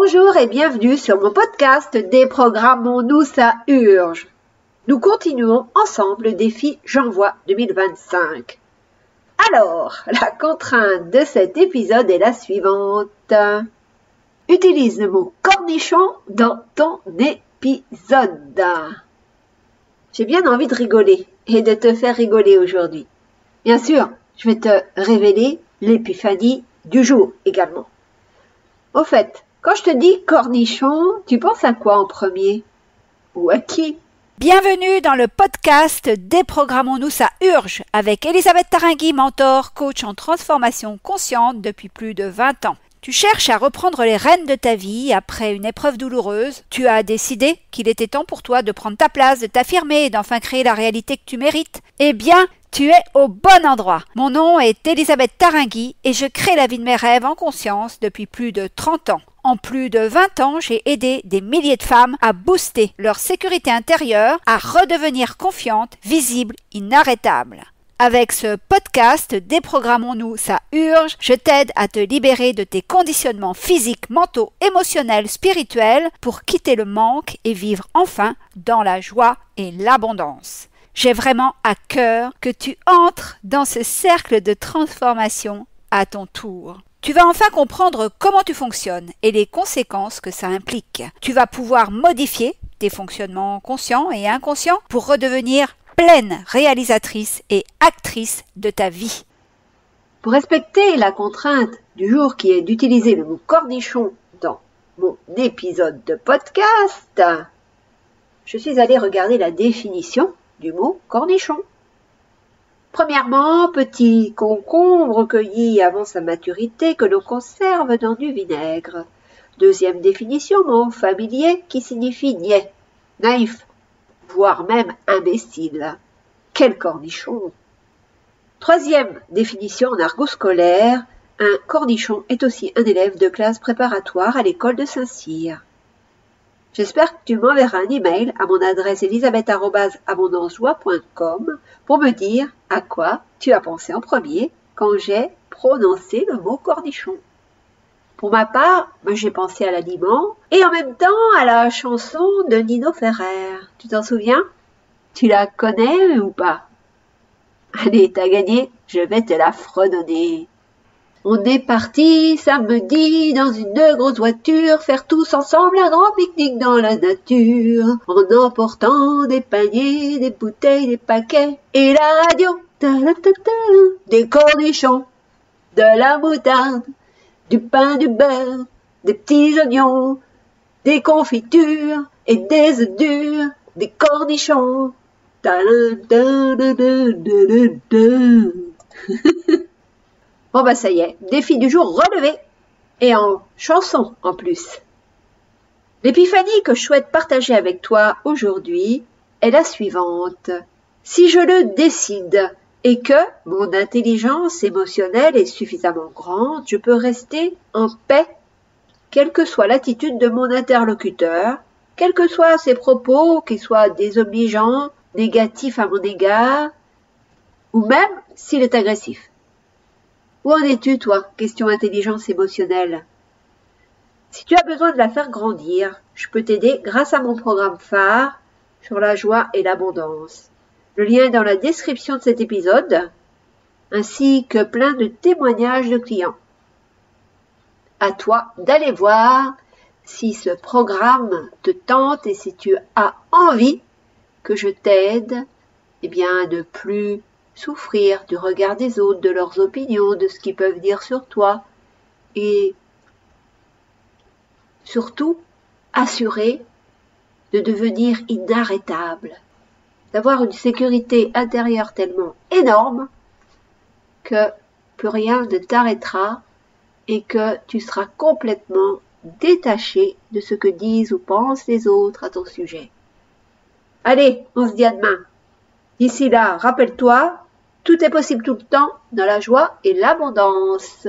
Bonjour et bienvenue sur mon podcast Déprogrammons-nous, ça urge. Nous continuons ensemble le défi J'envoie 2025. Alors, la contrainte de cet épisode est la suivante. Utilise le mot cornichon dans ton épisode. J'ai bien envie de rigoler et de te faire rigoler aujourd'hui. Bien sûr, je vais te révéler l'épiphanie du jour également. Au fait, quand je te dis cornichon, tu penses à quoi en premier? Ou à qui? Bienvenue dans le podcast Déprogrammons-nous, ça urge avec Elisabeth Tarringui, mentor, coach en transformation consciente depuis plus de 20 ans. Tu cherches à reprendre les rênes de ta vie après une épreuve douloureuse. Tu as décidé qu'il était temps pour toi de prendre ta place, de t'affirmer et d'enfin créer la réalité que tu mérites. Eh bien, tu es au bon endroit. Mon nom est Elisabeth Tarringui et je crée la vie de mes rêves en conscience depuis plus de 30 ans. En plus de 20 ans, j'ai aidé des milliers de femmes à booster leur sécurité intérieure, à redevenir confiantes, visibles, inarrêtables. Avec ce podcast Déprogrammons-nous, ça urge, je t'aide à te libérer de tes conditionnements physiques, mentaux, émotionnels, spirituels pour quitter le manque et vivre enfin dans la joie et l'abondance. J'ai vraiment à cœur que tu entres dans ce cercle de transformation à ton tour. Tu vas enfin comprendre comment tu fonctionnes et les conséquences que ça implique. Tu vas pouvoir modifier tes fonctionnements conscients et inconscients pour redevenir pleine réalisatrice et actrice de ta vie. Pour respecter la contrainte du jour qui est d'utiliser le mot cornichon dans mon épisode de podcast, je suis allée regarder la définition du mot cornichon. Premièrement, petit concombre cueilli avant sa maturité que l'on conserve dans du vinaigre. Deuxième définition, mot familier qui signifie niais, naïf, voire même imbécile. Quel cornichon! Troisième définition en argot scolaire, un cornichon est aussi un élève de classe préparatoire à l'école de Saint-Cyr. J'espère que tu m'enverras un email à mon adresse elisabeth@abondancejoie.com pour me dire à quoi tu as pensé en premier quand j'ai prononcé le mot cornichon. Pour ma part, j'ai pensé à l'aliment et en même temps à la chanson de Nino Ferrer. Tu t'en souviens? Tu la connais ou pas? Allez, t'as gagné, je vais te la fredonner. On est parti samedi dans une grosse voiture faire tous ensemble un grand pique-nique dans la nature en emportant des paniers, des bouteilles, des paquets et la radio, des cornichons, de la moutarde, du pain, du beurre, des petits oignons, des confitures et des œufs durs, des cornichons. Bon ça y est, défi du jour relevé et en chanson en plus. L'épiphanie que je souhaite partager avec toi aujourd'hui est la suivante. Si je le décide et que mon intelligence émotionnelle est suffisamment grande, je peux rester en paix, quelle que soit l'attitude de mon interlocuteur, quels que soient ses propos, qu'ils soient désobligeants, négatifs à mon égard, ou même s'il est agressif. Où en es-tu, toi, question intelligence émotionnelle? Si tu as besoin de la faire grandir, je peux t'aider grâce à mon programme phare sur la joie et l'abondance. Le lien est dans la description de cet épisode, ainsi que plein de témoignages de clients. À toi d'aller voir si ce programme te tente et si tu as envie que je t'aide, à ne plus souffrir du regard des autres, de leurs opinions, de ce qu'ils peuvent dire sur toi et surtout assurer de devenir inarrêtable, d'avoir une sécurité intérieure tellement énorme que plus rien ne t'arrêtera et que tu seras complètement détaché de ce que disent ou pensent les autres à ton sujet. Allez, on se dit à demain. D'ici là, rappelle-toi, tout est possible tout le temps dans la joie et l'abondance.